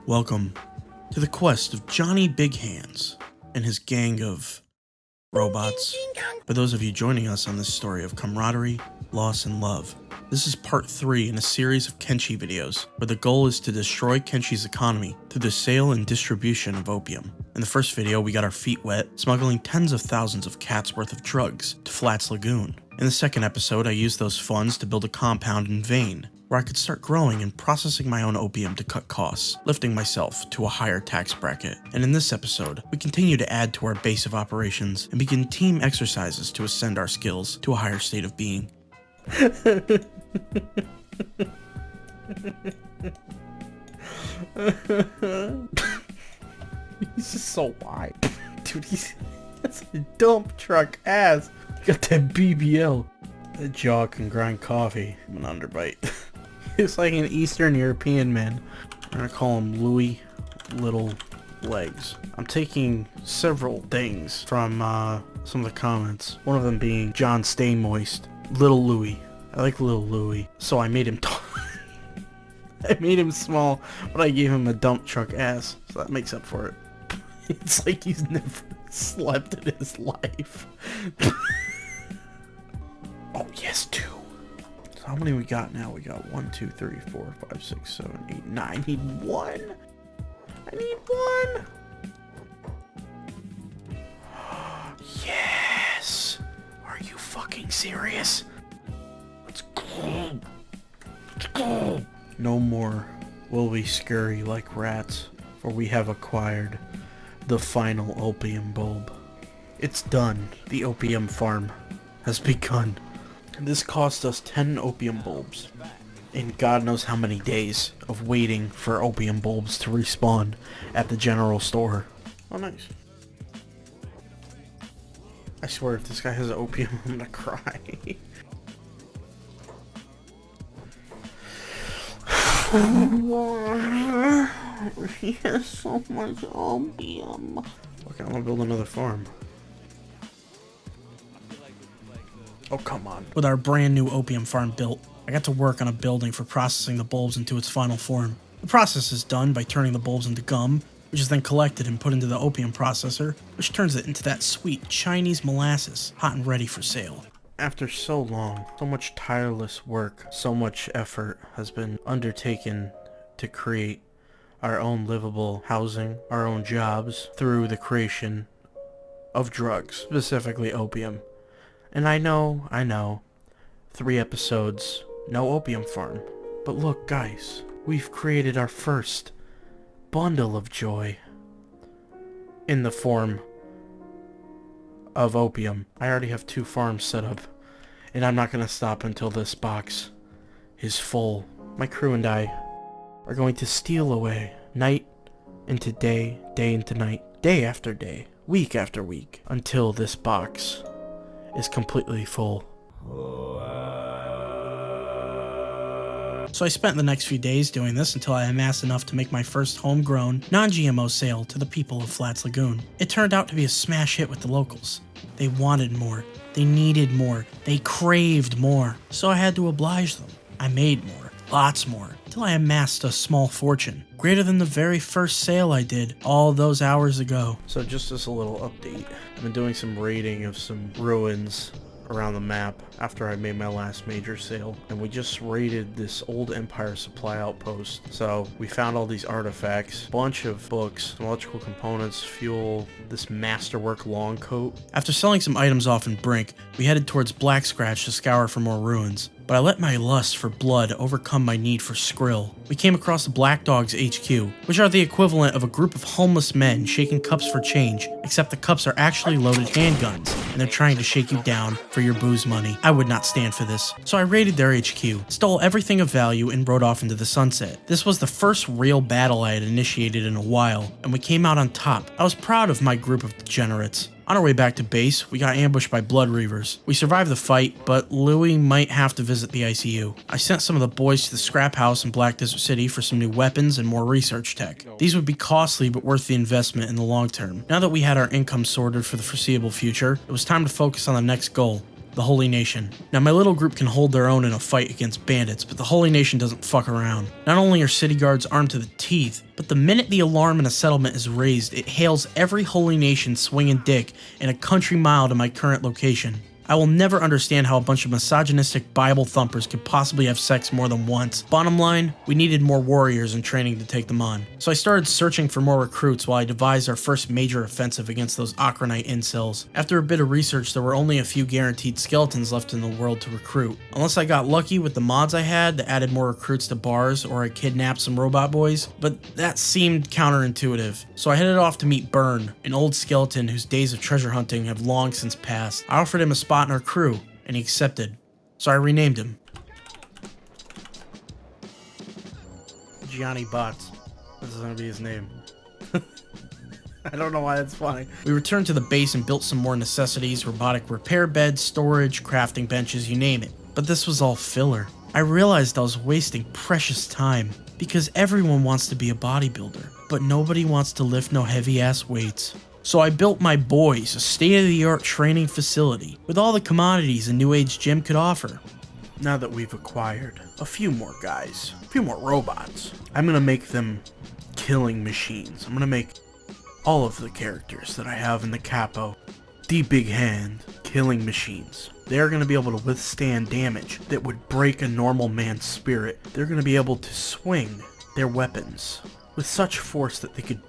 Welcome to the quest of Johnny Big Hands and his gang of robots. For those of you joining us on this story of camaraderie, loss, and love, this is part 3 in a series of Kenshi videos where the goal is to destroy Kenshi's economy through the sale and distribution of opium. In the first video, we got our feet wet smuggling tens of thousands of cats worth of drugs to Flats Lagoon. In the second episode, I used those funds to build a compound in Vane, where I could start growing and processing my own opium to cut costs, lifting myself to a higher tax bracket. And in this episode, we continue to add to our base of operations and begin team exercises to ascend our skills to a higher state of being. He's just so wide. Dude, that's a dump truck ass. You got that BBL. That jaw can grind coffee. I'm an underbite. He's like an Eastern European man. I'm gonna call him Louis Little Legs. I'm taking several things from some of the comments. One of them being John Stay Moist. Little Louis. I like Little Louis. So I made him I made him small, but I gave him a dump truck ass. So that makes up for it. It's like he's never slept in his life. Oh, yes, 2. So how many we got now? We got 1, 2, 3, 4, 5, 6, 7, 8, 9. I need 1. I need 1. Yes. Are you fucking serious? Let's go. Let's go. No more will we scurry like rats, for we have acquired the final opium bulb. It's done. The opium farm has begun. This cost us 10 opium bulbs, and God knows how many days of waiting for opium bulbs to respawn at the general store. Oh, nice. I swear, if this guy has opium, I'm gonna cry. He has so much opium. Okay, I'm gonna build another farm. Oh, come on. With our brand new opium farm built, I got to work on a building for processing the bulbs into its final form. The process is done by turning the bulbs into gum, which is then collected and put into the opium processor, which turns it into that sweet Chinese molasses, hot and ready for sale. After so long, so much tireless work, so much effort has been undertaken to create our own livable housing, our own jobs, through the creation of drugs, specifically opium. And I know, 3 episodes, no opium farm. But look, guys, we've created our first bundle of joy in the form of opium. I already have 2 farms set up, and I'm not gonna stop until this box is full. My crew and I are going to steal away night into day, day into night, day after day, week after week, until this box is completely full. So I spent the next few days doing this until I amassed enough to make my first homegrown, non-GMO sale to the people of Flats Lagoon. It turned out to be a smash hit with the locals. They wanted more, they needed more, they craved more, so I had to oblige them. I made more, lots more, till I amassed a small fortune, greater than the very first sale I did all those hours ago. So just as a little update, I've been doing some raiding of some ruins around the map after I made my last major sale, and we just raided this old Empire supply outpost. So we found all these artifacts, bunch of books, some electrical components, fuel, this masterwork long coat. After selling some items off in Brink, we headed towards Black Scratch to scour for more ruins. But I let my lust for blood overcome my need for skrill. We came across the Black Dogs HQ, which are the equivalent of a group of homeless men shaking cups for change, except the cups are actually loaded handguns, and they're trying to shake you down for your booze money. I would not stand for this, so I raided their HQ, stole everything of value, and rode off into the sunset. This was the first real battle I had initiated in a while, and we came out on top. I was proud of my group of degenerates. On our way back to base, we got ambushed by Blood Reavers. We survived the fight, but Louis might have to visit the ICU. I sent some of the boys to the scrap house in Black Desert City for some new weapons and more research tech. These would be costly but worth the investment in the long term. Now that we had our income sorted for the foreseeable future, it was time to focus on the next goal: the Holy Nation. Now my little group can hold their own in a fight against bandits, but the Holy Nation doesn't fuck around. Not only are city guards armed to the teeth, but the minute the alarm in a settlement is raised, it hails every Holy Nation swinging dick in a country mile to my current location. I will never understand how a bunch of misogynistic Bible thumpers could possibly have sex more than once. Bottom line, we needed more warriors in training to take them on. So I started searching for more recruits while I devised our first major offensive against those Akronite incels. After a bit of research, there were only a few guaranteed skeletons left in the world to recruit. Unless I got lucky with the mods I had that added more recruits to bars, or I kidnapped some robot boys, but that seemed counterintuitive. So I headed off to meet Burn, an old skeleton whose days of treasure hunting have long since passed. I offered him a spot in our crew, and he accepted. So I renamed him Gianni Bots. This is gonna be his name. I don't know why that's funny. We returned to the base and built some more necessities, robotic repair beds, storage, crafting benches, you name it. But this was all filler. I realized I was wasting precious time, because everyone wants to be a bodybuilder, but nobody wants to lift no heavy ass weights. So I built my boys a state-of-the-art training facility with all the commodities a new age gym could offer. Now that we've acquired a few more guys, a few more robots, I'm gonna make them killing machines. I'm gonna make all of the characters that I have in the capo, the big hand, killing machines. They're gonna be able to withstand damage that would break a normal man's spirit. They're gonna be able to swing their weapons with such force that they could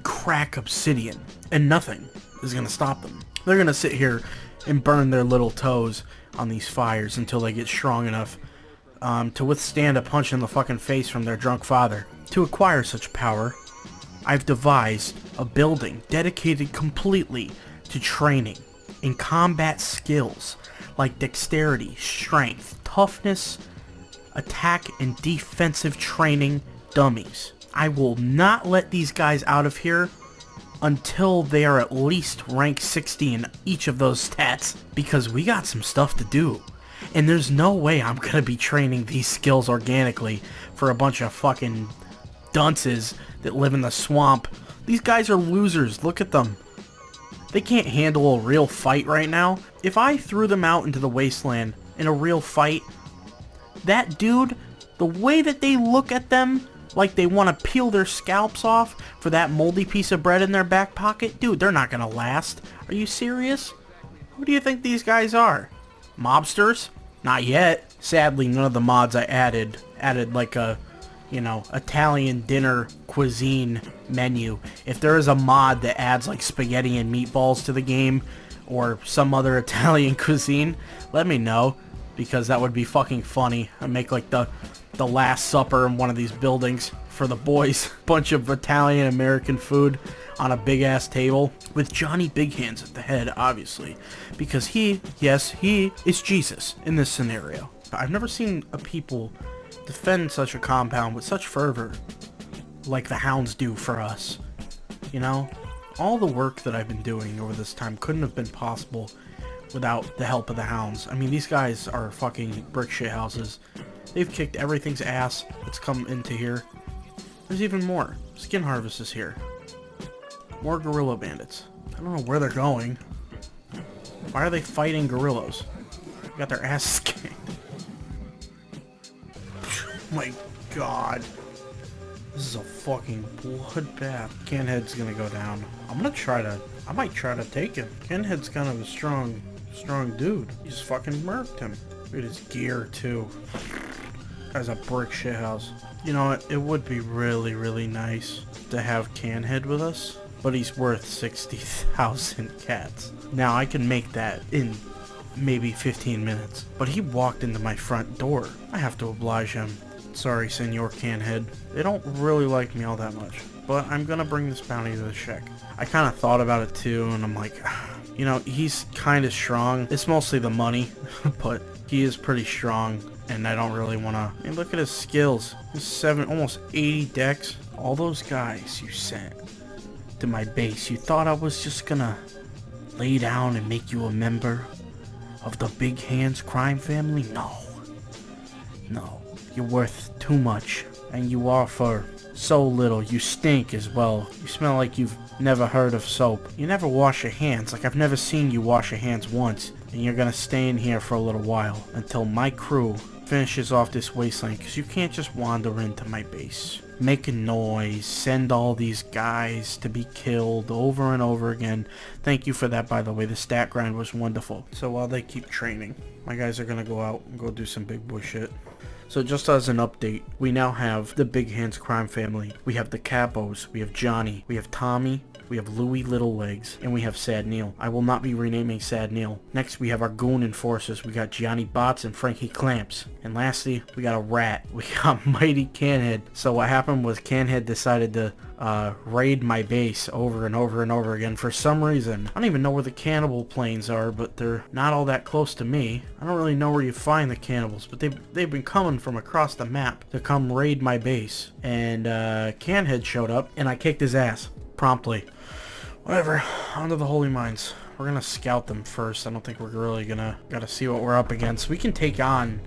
crack obsidian, and nothing is gonna stop them. They're gonna sit here and burn their little toes on these fires until they get strong enough to withstand a punch in the fucking face from their drunk father. To acquire such power, I've devised a building dedicated completely to training in combat skills like dexterity, strength, toughness, attack, and defensive training dummies. I will not let these guys out of here until they are at least rank 60 in each of those stats, because we got some stuff to do. And there's no way I'm gonna be training these skills organically for a bunch of fucking dunces that live in the swamp. These guys are losers, look at them. They can't handle a real fight right now. If I threw them out into the wasteland in a real fight, that dude, the way that they look at them, like they want to peel their scalps off for that moldy piece of bread in their back pocket, dude, they're not gonna last. Are you serious? Who do you think these guys are? Mobsters? Not yet. Sadly, none of the mods I added like a, you know, Italian dinner cuisine menu. If there is a mod that adds like spaghetti and meatballs to the game, or some other Italian cuisine, let me know, because that would be fucking funny. I make like the Last Supper in one of these buildings for the boys. Bunch of Italian American food on a big ass table with Johnny Big Hands at the head, obviously, because he is Jesus in this scenario. I've never seen a people defend such a compound with such fervor like the hounds do for us. You know, all the work that I've been doing over this time couldn't have been possible without the help of the hounds. I mean, these guys are fucking brick shit houses. They've kicked everything's ass that's come into here. There's even more. Skin Harvest is here. More gorilla bandits. I don't know where they're going. Why are they fighting gorillas? They got their asses kicked. My god. This is a fucking bloodbath. Canhead's gonna go down. I might try to take him. Canhead's kind of a strong dude. He just fucking murked him. Look at his gear too. As a brick shithouse. You know what? It would be really, really nice to have Canhead with us, but he's worth 60,000 cats. Now I can make that in maybe 15 minutes, but he walked into my front door. I have to oblige him. Sorry, Senor Canhead. They don't really like me all that much, but I'm gonna bring this bounty to the shack. I kind of thought about it too, and I'm like, you know, he's kind of strong. It's mostly the money, but he is pretty strong, and I don't really want to... I mean, look at his skills. He's almost 80 dex. All those guys you sent to my base, you thought I was just gonna lay down and make you a member of the Big Hands crime family? No. No. You're worth too much, and you offer so little. You stink as well. You smell like you've never heard of soap. You never wash your hands. Like, I've never seen you wash your hands once. and you're gonna stay in here for a little while until my crew finishes off this wasteland, because you can't just wander into my base, make a noise, send all these guys to be killed over and over again. Thank you for that, by the way. The stat grind was wonderful. So while they keep training, my guys are gonna go out and go do some big boy shit. So just as an update, we now have the Big Hands crime family. We have the Capos, we have Johnny, we have Tommy, we have Louie Little Legs, and we have Sad Neil. I will not be renaming Sad Neil. Next, we have our goon enforcers. We got Johnny Bots and Frankie Clamps. And lastly, we got a rat. We got Mighty Canhead. So what happened was Canhead decided to raid my base over and over and over again for some reason. I don't even know where the cannibal plains are, but they're not all that close to me. I don't really know where you find the cannibals, but they've been coming from across the map to come raid my base. And Canhead showed up, and I kicked his ass promptly. Whatever, onto the Holy Mines. We're gonna scout them first. I don't think we're really gotta see what we're up against. We can take on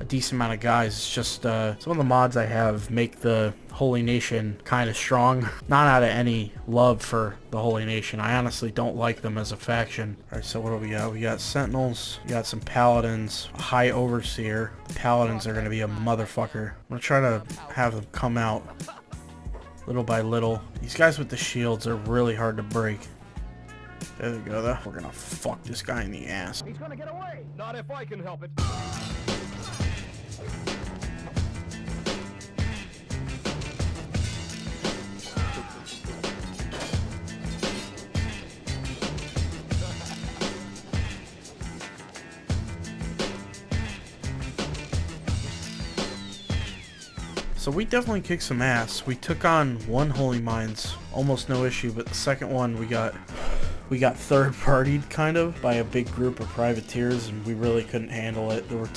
a decent amount of guys. It's just some of the mods I have make the Holy Nation kind of strong. Not out of any love for the Holy Nation. I honestly don't like them as a faction. Alright, so what do we got? We got Sentinels, we got some Paladins, a High Overseer. The Paladins are gonna be a motherfucker. I'm gonna try to have them come out little by little. These guys with the shields are really hard to break. There we go, though. We're gonna fuck this guy in the ass. He's gonna get away! Not if I can help it. So we definitely kicked some ass. We took on one Holy Mines, almost no issue, but the second one we got third-partied kind of by a big group of privateers, and we really couldn't handle it. There were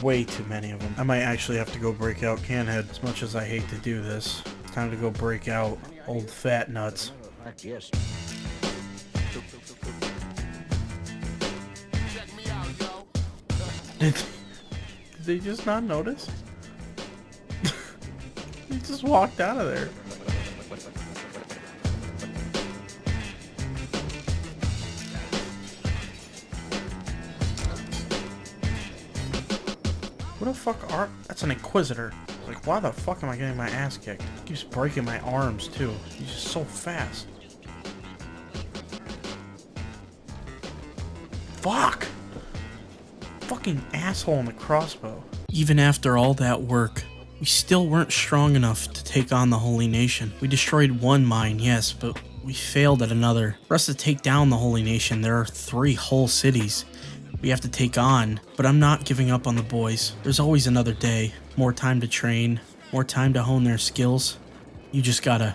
way too many of them. I might actually have to go break out Canhead, as much as I hate to do this. It's time to go break out old fat nuts. Yes. Did they just not notice? He just walked out of there. What the fuck are... That's an Inquisitor. Like, why the fuck am I getting my ass kicked? He keeps breaking my arms, too. He's just so fast. Fuck! Fucking asshole in the crossbow. Even after all that work, we still weren't strong enough to take on the Holy Nation. We destroyed one mine, yes, but we failed at another. For us to take down the Holy Nation, there are 3 whole cities we have to take on, but I'm not giving up on the boys. There's always another day, more time to train, more time to hone their skills. You just gotta